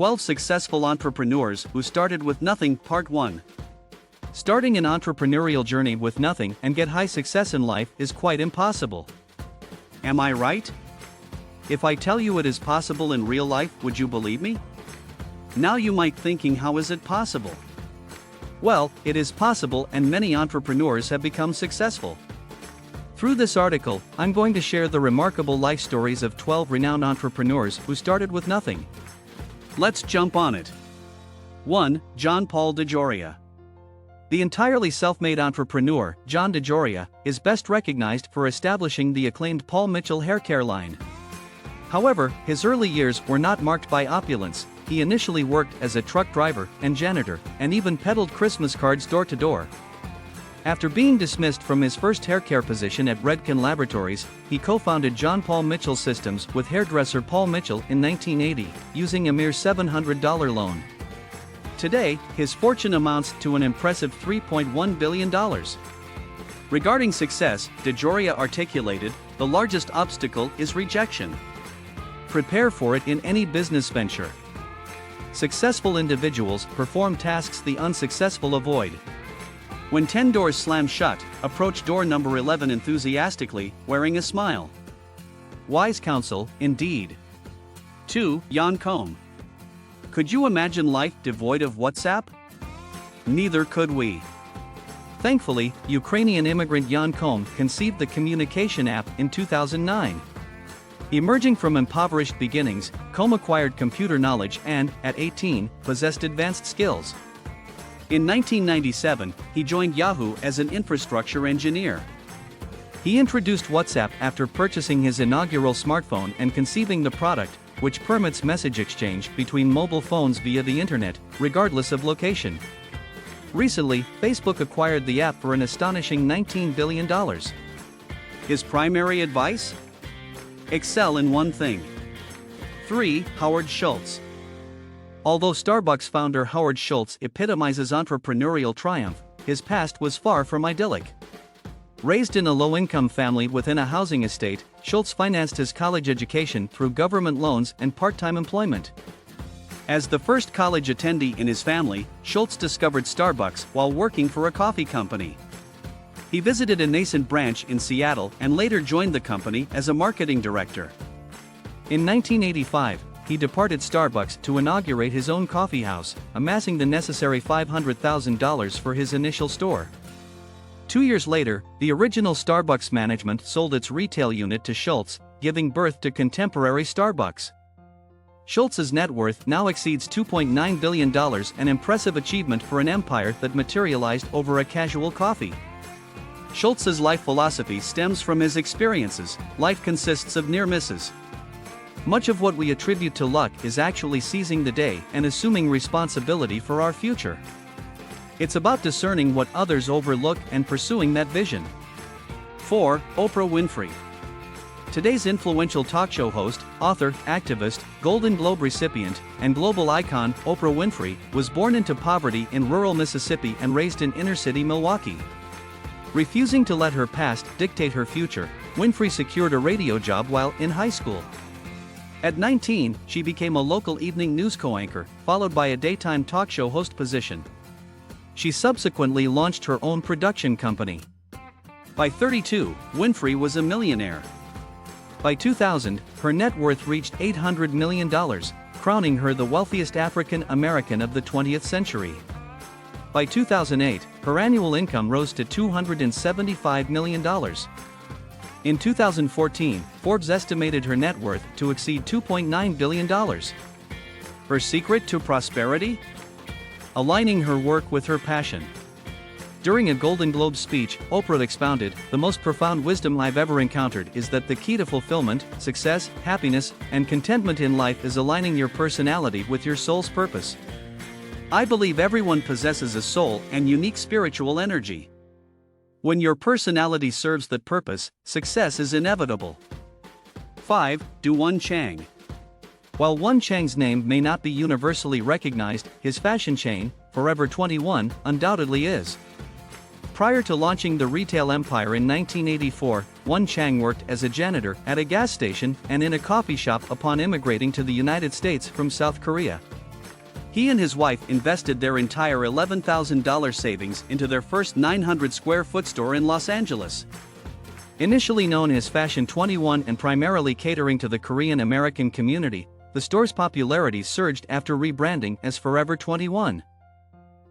12 Successful Entrepreneurs Who Started with Nothing, Part 1. Starting an entrepreneurial journey with nothing and get high success in life is quite impossible. Am I right? If I tell you it is possible in real life, would you believe me? Now you might thinking, how is it possible? Well, it is possible, and many entrepreneurs have become successful. Through this article, I'm going to share the remarkable life stories of 12 renowned entrepreneurs who started with nothing. Let's jump on it. 1. John Paul DeJoria. The entirely self-made entrepreneur, John DeJoria, is best recognized for establishing the acclaimed Paul Mitchell hair care line. However, his early years were not marked by opulence. He initially worked as a truck driver and janitor, and even peddled Christmas cards door to door. After being dismissed from his first hair care position at Redken Laboratories, he co-founded John Paul Mitchell Systems with hairdresser Paul Mitchell in 1980, using a mere $700 loan. Today, his fortune amounts to an impressive $3.1 billion. Regarding success, DeJoria articulated, "The largest obstacle is rejection. Prepare for it in any business venture." Successful individuals perform tasks the unsuccessful avoid. When 10 doors slam shut, approach door number 11 enthusiastically, wearing a smile. Wise counsel, indeed. 2. Jan Koum. Could you imagine life devoid of WhatsApp? Neither could we. Thankfully, Ukrainian immigrant Jan Koum conceived the communication app in 2009. Emerging from impoverished beginnings, Koum acquired computer knowledge and, at 18, possessed advanced skills. In 1997, he joined Yahoo as an infrastructure engineer. He introduced WhatsApp after purchasing his inaugural smartphone and conceiving the product, which permits message exchange between mobile phones via the internet, regardless of location. Recently, Facebook acquired the app for an astonishing $19 billion. His primary advice? Excel in one thing. 3. Howard Schultz. Although Starbucks founder Howard Schultz epitomizes entrepreneurial triumph, his past was far from idyllic. Raised in a low-income family within a housing estate, Schultz financed his college education through government loans and part-time employment. As the first college attendee in his family, Schultz discovered Starbucks while working for a coffee company. He visited a nascent branch in Seattle and later joined the company as a marketing director. In 1985, he departed Starbucks to inaugurate his own coffee house, amassing the necessary $500,000 for his initial store. 2 years later, the original Starbucks management sold its retail unit to Schultz, giving birth to contemporary Starbucks. Schultz's net worth now exceeds $2.9 billion, an impressive achievement for an empire that materialized over a casual coffee. Schultz's life philosophy stems from his experiences. Life consists of near misses. Much of what we attribute to luck is actually seizing the day and assuming responsibility for our future. It's about discerning what others overlook and pursuing that vision. 4. Oprah Winfrey. Today's influential talk show host, author, activist, Golden Globe recipient, and global icon, Oprah Winfrey, was born into poverty in rural Mississippi and raised in inner-city Milwaukee. Refusing to let her past dictate her future, Winfrey secured a radio job while in high school. At 19, she became a local evening news co-anchor, followed by a daytime talk show host position. She subsequently launched her own production company. By 32, Winfrey was a millionaire. By 2000, her net worth reached $800 million, crowning her the wealthiest African American of the 20th century. By 2008, her annual income rose to $275 million. In 2014, Forbes estimated her net worth to exceed $2.9 billion. Her secret to prosperity? Aligning her work with her passion. During a Golden Globe speech, Oprah expounded, "The most profound wisdom I've ever encountered is that the key to fulfillment, success, happiness, and contentment in life is aligning your personality with your soul's purpose. I believe everyone possesses a soul and unique spiritual energy. When your personality serves that purpose, success is inevitable." 5. Duan Chang. While Wen Chang's name may not be universally recognized, his fashion chain, Forever 21, undoubtedly is. Prior to launching the retail empire in 1984, Wen Chang worked as a janitor at a gas station and in a coffee shop upon immigrating to the United States from South Korea. He and his wife invested their entire $11,000 savings into their first 900 square foot store in Los Angeles. Initially known as Fashion 21 and primarily catering to the Korean American community, the store's popularity surged after rebranding as Forever 21.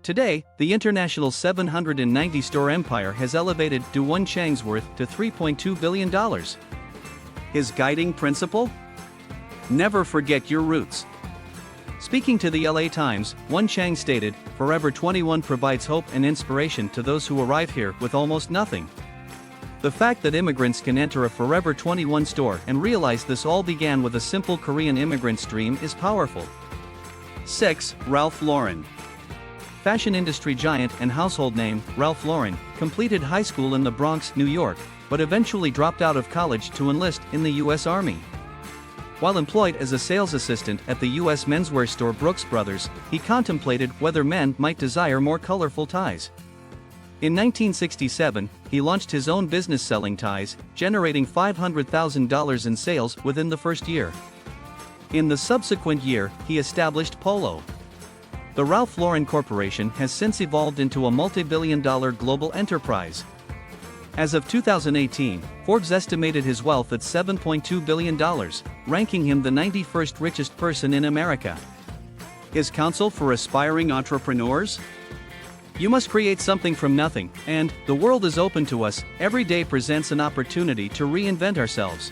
Today, the international 790-store empire has elevated Daewon Chang's worth to $3.2 billion. His guiding principle? Never forget your roots. Speaking to the LA Times, Won Chang stated, "Forever 21 provides hope and inspiration to those who arrive here with almost nothing. The fact that immigrants can enter a Forever 21 store and realize this all began with a simple Korean immigrant's dream is powerful." 6. Ralph Lauren. Fashion industry giant and household name, Ralph Lauren, completed high school in the Bronx, New York, but eventually dropped out of college to enlist in the U.S. Army. While employed as a sales assistant at the U.S. menswear store Brooks Brothers, he contemplated whether men might desire more colorful ties. In 1967, he launched his own business selling ties, generating $500,000 in sales within the first year. In the subsequent year, he established Polo. The Ralph Lauren Corporation has since evolved into a multi-billion-dollar global enterprise. As of 2018, Forbes estimated his wealth at $7.2 billion, ranking him the 91st richest person in America. His counsel for aspiring entrepreneurs? You must create something from nothing, and the world is open to us. Every day presents an opportunity to reinvent ourselves.